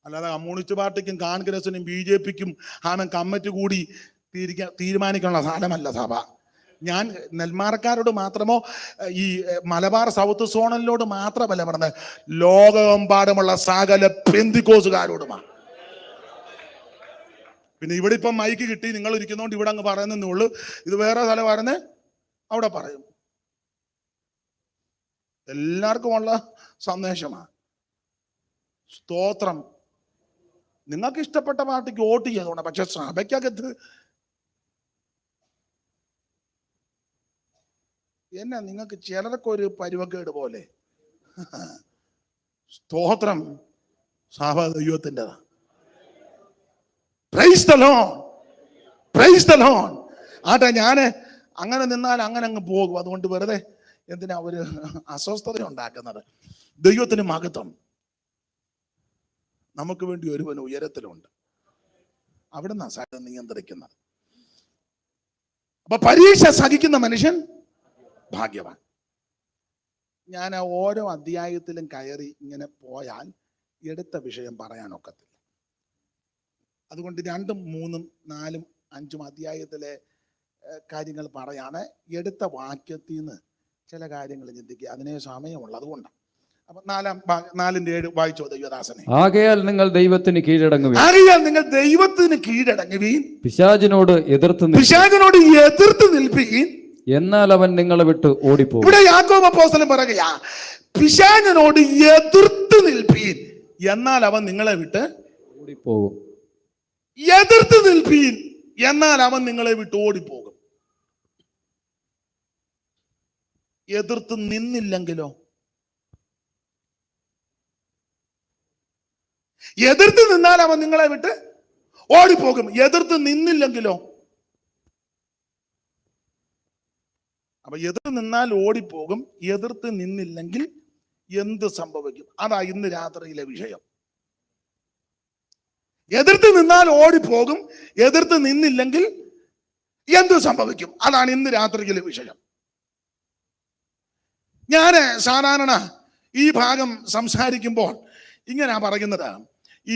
അല്ലാതെ കമ്മ്യൂണിസ്റ്റ് പാർട്ടിക്കും കോൺഗ്രസിനും BJPക്കും ആമൻ കമ്മിറ്റി കൂടി തീരുമാനിക്കാനുള്ള സ്ഥലമല്ല സഭ. ഞാൻ നെന്മാറക്കാരോട് മാത്രമോ ഈ മലബാർ സൗത്ത് സോണലിനോട് മാത്രമല്ല പറഞ്ഞത്, ലോകമെമ്പാടുമുള്ള സകല പെന്തിക്കോസുകാരോടുമാണ്. പിന്നെ ഇവിടെ ഇപ്പം മൈക്ക് കിട്ടി, നിങ്ങൾ ഇരിക്കുന്നതുകൊണ്ട് ഇവിടെ അങ്ങ് പറയുന്നേ ഉള്ളൂ. ഇത് വേറെ സ്ഥലമായിരുന്നേ അവിടെ പറയും. എല്ലാവർക്കുമുള്ള സന്ദേശമാണ്. സ്തോത്രം. നിങ്ങൾക്ക് ഇഷ്ടപ്പെട്ട പാർട്ടിക്ക് വോട്ട് ചെയ്തോണം, പക്ഷെ സഭയ്ക്കകത്ത് എന്നാ നിങ്ങൾക്ക് ചിലർക്കൊരു പരുവക്കേട് പോലെ. സ്തോത്രം. സഭ ദൈവത്തിൻ്റെതാ. Praise the Lord. Praise the Lord. ആട്ടെ, ഞാൻ അങ്ങനെ നിന്നാൽ അങ്ങനെ അങ്ങ് പോകും. അതുകൊണ്ട് വെറുതെ എന്തിനാ ഒരു അസ്വസ്ഥത ഉണ്ടാക്കുന്നത്? ദൈവത്തിന് മഹത്വം. നമുക്ക് വേണ്ടി ഒരുവൻ ഉയരത്തിലുണ്ട്. അവിടുന്ന് സകലം നിയന്ത്രിക്കുന്നത്. അപ്പൊ പരീക്ഷ സഹിക്കുന്ന മനുഷ്യൻ ഭാഗ്യവാൻ. ഞാൻ ഓരോ അധ്യായത്തിലും കയറി ഇങ്ങനെ പോയാൽ എടുത്ത വിഷയം പറയാനൊക്കത്തില്ല. അതുകൊണ്ട് 2, 3, 4, 5 അധ്യായത്തിലെ കാര്യങ്ങൾ പറയാണ്. എടുത്ത വാക്യത്തിൽ നിന്ന് ചില കാര്യങ്ങൾ ചിന്തിക്കുക. അതിനെ സമയമുള്ളത്. അതുകൊണ്ടാണ്. അപ്പൊ 4:7 വായിച്ചോ ദൈവദാസനെ. ആകയാൽ നിങ്ങൾ ദൈവത്തിന് കീഴടങ്ങുവീൻ. ആകയാൽ നിങ്ങൾ ദൈവത്തിന് കീഴടങ്ങുവീൻ. പിശാചിനോട് എതിർത്ത് നിൽപ്പീൻ. എന്നാൽ അവൻ നിങ്ങളെ വിട്ട് ഓടിപ്പോകും. ഇവിടെ യാക്കോബ് അപ്പോസ്തലൻ പറയുകയാ, പിശാചിനോട് എതിർത്ത് നിൽപ്പീൻ, എന്നാൽ അവൻ നിങ്ങളെ വിട്ട് ഓടിപ്പോകും. എതിർത്ത് നിൽപ്പീൻ, എന്നാൽ അവൻ നിങ്ങളെ വിട്ട് ഓടിപ്പോകും. എതിർത്ത് നിന്നില്ലെങ്കിലോ? എതിർത്ത് നിന്നാൽ അവൻ നിങ്ങളെ വിട്ട് ഓടിപ്പോകും. എതിർത്ത് നിന്നില്ലെങ്കിലോ? അപ്പൊ എതിർത്ത് നിന്നാൽ ഓടിപ്പോകും, എതിർത്ത് നിന്നില്ലെങ്കിൽ എന്ത് സംഭവിക്കും? അതാ ഇന്ന് രാത്രിയിലെ വിഷയം. എതിർത്ത് നിന്നാൽ ഓടിപ്പോകും, എതിർത്ത് നിന്നില്ലെങ്കിൽ എന്ത് സംഭവിക്കും? അതാണ് ഇന്ന് രാത്രിയിലെ വിഷയം. ഞാൻ സാധാരണ ഈ ഭാഗം സംസാരിക്കുമ്പോൾ ഇങ്ങനാ പറയുന്നത്,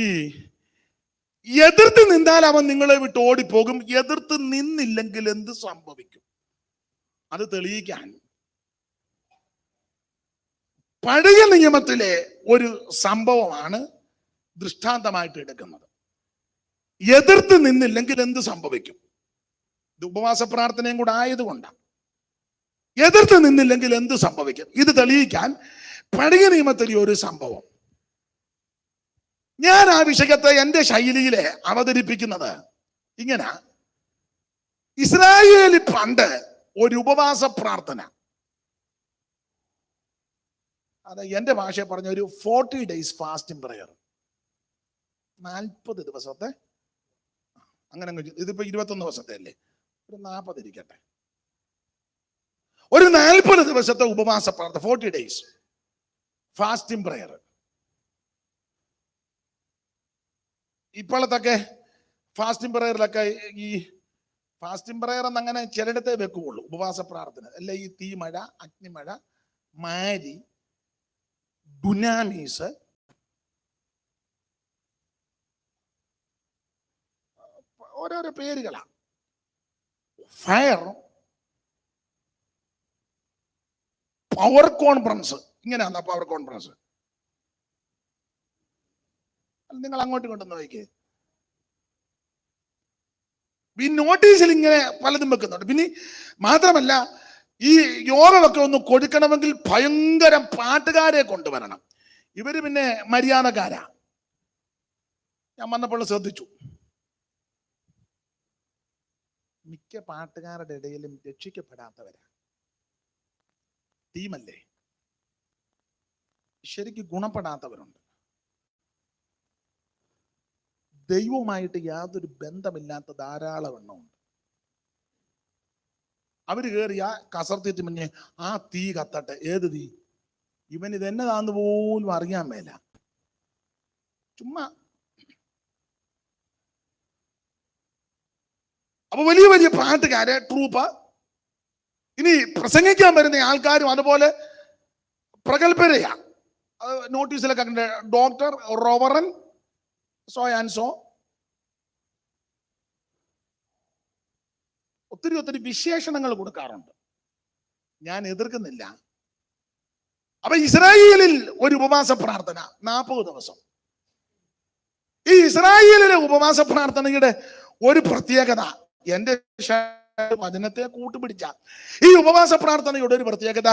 ഈ എതിർത്ത് നിന്നാൽ അവൻ നിങ്ങളെ വിട്ട് ഓടിപ്പോകും, എതിർത്ത് നിന്നില്ലെങ്കിൽ എന്ത് സംഭവിക്കും? അത് തെളിയിക്കാൻ പഴയ നിയമത്തിലെ ഒരു സംഭവമാണ് ദൃഷ്ടാന്തമായിട്ട് എടുക്കുന്നത്. എതിർത്ത് നിന്നില്ലെങ്കിൽ എന്ത് സംഭവിക്കും? ഇത് ഉപവാസ പ്രാർത്ഥനയും കൂടെ ആയതുകൊണ്ടാണ്. എതിർത്ത് നിന്നില്ലെങ്കിൽ എന്ത് സംഭവിക്കും? ഇത് തെളിയിക്കാൻ പഴയ നിയമത്തിലെ ഒരു സംഭവം. ഞാൻ ആ വിഷയത്തെ എന്റെ ശൈലിയിലെ അവതരിപ്പിക്കുന്നത് ഇങ്ങനെ. ഇസ്രായേലിൽ പണ്ട് ഒരു ഉപവാസ പ്രാർത്ഥന, അത് എന്റെ ഭാഷയെ പറഞ്ഞ ഒരു 40 days ഫാസ്റ്റിംഗ് പ്രയർ, 40 ദിവസത്തെ, അങ്ങനെ ഇതിപ്പോ 21 ദിവസത്തെ അല്ലേ, ഒരു 40 ഇരിക്കട്ടെ, ഒരു 40 ദിവസത്തെ ഉപവാസ പ്രാർത്ഥന, 40 days ഫാസ്റ്റിംഗ് പ്രയർ. ഇപ്പോഴത്തൊക്കെ ഫാസ്റ്റിംഗ് പ്രയറിലൊക്കെ ഈ ഫാസ്റ്റിംഗ് പ്രയർ എന്നങ്ങനെ ചിലയിടത്തേ വെക്കുകയുള്ളൂ. ഉപവാസ പ്രാർത്ഥന അല്ല, ഈ തീമഴ, അഗ്നിമഴ, മാരി, ഡുനാമീസ്, ഓരോരോ പേരുകളാണ്. ഫയർ, പവർ കോൺഫറൻസ്, ഇങ്ങനെയാണോ പവർ കോൺഫറൻസ്? നിങ്ങൾ അങ്ങോട്ടും ഇങ്ങോട്ടും നോക്കിക്കേ. ഈ നോട്ടീസിൽ ഇങ്ങനെ പലതും വെക്കുന്നുണ്ട്. പിന്നെ മാത്രമല്ല, ഈ യോഗമൊക്കെ ഒന്ന് കൊടുക്കണമെങ്കിൽ ഭയങ്കര പാട്ടുകാരെ കൊണ്ടുവരണം. ഇവര് പിന്നെ മര്യാദക്കാരാ. ഞാൻ വന്നപ്പോൾ ശ്രദ്ധിച്ചു, മിക്ക പാട്ടുകാരുടെ ഇടയിലും രക്ഷിക്കപ്പെടാത്തവരാ. ടീമല്ലേ, ശരിക്കും ഗുണപ്പെടാത്തവരുണ്ട്. ദൈവവുമായിട്ട് യാതൊരു ബന്ധമില്ലാത്ത ധാരാളം എണ്ണമുണ്ട്. അവര് കയറി ആ കസർത്തിട്ട് മുന്നേ ആ തീ കത്തട്ടെ. ഏത് തീ? ഇവൻ ഇത് എന്നതാന്ന് പോലും അറിയാൻ മേല, ചുമ്മാ. അപ്പൊ വലിയ വലിയ പാട്ടുകാരെ, ട്രൂപ്പ്, ഇനി പ്രസംഗിക്കാൻ വരുന്ന ആൾക്കാരും അതുപോലെ പ്രഗത്ഭരെയാ. നോട്ടീസിലൊക്കെ കണ്ട ഡോക്ടർ, റോവറൻ, സോ ആൻഡ് സോ, ഒത്തിരി വിശേഷണങ്ങൾ കൊടുക്കാറുണ്ട്. ഞാൻ എതിർക്കുന്നില്ല. അപ്പൊ ഇസ്രായേലിൽ ഒരു ഉപവാസ പ്രാർത്ഥന 40 ദിവസം. ഈ ഇസ്രായേലിലെ ഉപവാസ പ്രാർത്ഥനയുടെ ഒരു പ്രത്യേകത, എന്റെ വചനത്തെ കൂട്ടുപിടിച്ച ഈ ഉപവാസ പ്രാർത്ഥനയുടെ ഒരു പ്രത്യേകത,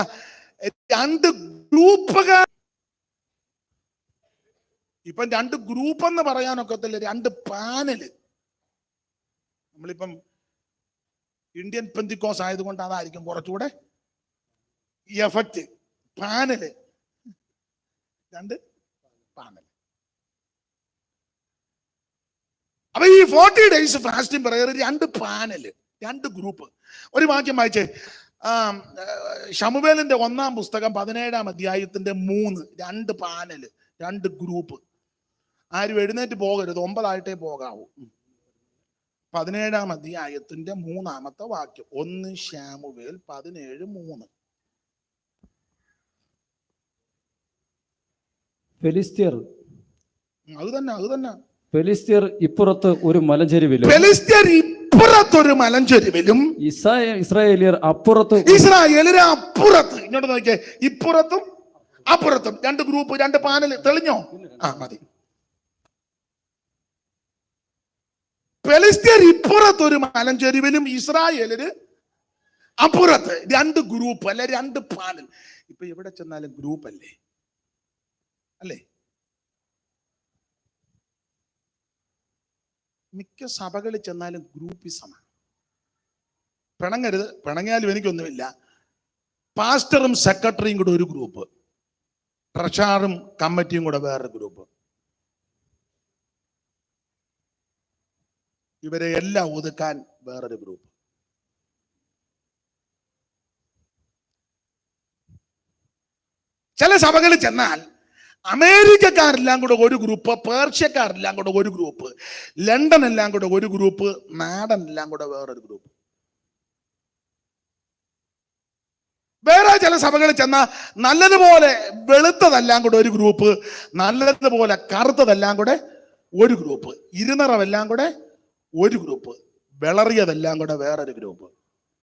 2 ഗ്രൂപ്പുകൾ. ഇപ്പം 2 ഗ്രൂപ്പ് എന്ന് പറയാനൊക്കത്തില്ല, 2 പാനല്. നമ്മളിപ്പം ഇന്ത്യൻ പെന്തിക്കോസ് ആയതുകൊണ്ട് അതായിരിക്കും കുറച്ചുകൂടെ എഫക്റ്റ്. Panel, 2 panel. അപ്പൊ ഈ 40 days fasting prayer 2 panel, 2 group. ഒരു വാക്യം വായിച്ചേ. ശമൂവേലിന്റെ 1-ാം പുസ്തകം 17-ാം അധ്യായത്തിന്റെ 3, 2 പാനല്, 2 ഗ്രൂപ്പ്. ആരും എഴുന്നേറ്റ് പോകരുത്, 9 പോകാവൂ. 17-ാം അധ്യായത്തിന്റെ 3-ാമത്തെ വാക്യം, 1 ശമൂവേൽ 17:3. ഫെലിസ്ത്യർ അത് തന്നെ ഫെലിസ്ത്യർ ഇപ്പുറത്ത് ഒരു മലഞ്ചെരിവിലും ഇസ്രായേലിയർ അപ്പുറത്ത്. ഇസ്രായേലിയർ അപ്പുറത്ത്. ഇങ്ങോട്ട് നോക്കിയേ, ഇപ്പുറത്തും അപ്പുറത്തും 2 ഗ്രൂപ്പ്, 2 പാനൽ. തെളിഞ്ഞോ? മതി. ഫെലിസ്ത്യർ ഇപ്പുറത്ത് ഒരു മലഞ്ചെരിവിലും ഇസ്രായേലിയര് അപ്പുറത്ത്. 2 ഗ്രൂപ്പ് അല്ലെ, 2 പാനൽ. ഇപ്പൊ എവിടെ ചെന്നാലും ഗ്രൂപ്പ് അല്ലേ? മിക്ക സഭകളിൽ ചെന്നാലും ഗ്രൂപ്പിസമാണ്. പിണങ്ങരുത്, പിണങ്ങിയാലും എനിക്കൊന്നുമില്ല. പാസ്റ്ററും സെക്രട്ടറിയും കൂടെ ഒരു ഗ്രൂപ്പ്, ട്രഷററും കമ്മിറ്റിയും കൂടെ വേറൊരു ഗ്രൂപ്പ്. ഇവരെ എല്ലാം ഒതുക്കാൻ വേറൊരു ഗ്രൂപ്പ്. ചില സഭകളിൽ ചെന്നാൽ അമേരിക്കക്കാരെല്ലാം കൂടെ ഒരു ഗ്രൂപ്പ്, പേർഷ്യക്കാരെല്ലാം കൂടെ ഒരു ഗ്രൂപ്പ്, ലണ്ടൻ എല്ലാം കൂടെ ഒരു ഗ്രൂപ്പ്, നാടൻ എല്ലാം കൂടെ വേറൊരു ഗ്രൂപ്പ്. വേറെ ചില സഭകളിൽ ചെന്നാൽ നല്ലതുപോലെ വെളുത്തതെല്ലാം കൂടെ ഒരു ഗ്രൂപ്പ്, നല്ലതുപോലെ കറുത്തതെല്ലാം കൂടെ ഒരു ഗ്രൂപ്പ്, ഇരുനിറമെല്ലാം കൂടെ ഒരു ഗ്രൂപ്പ്, വിളറിയതെല്ലാം കൂടെ വേറൊരു ഗ്രൂപ്പ്.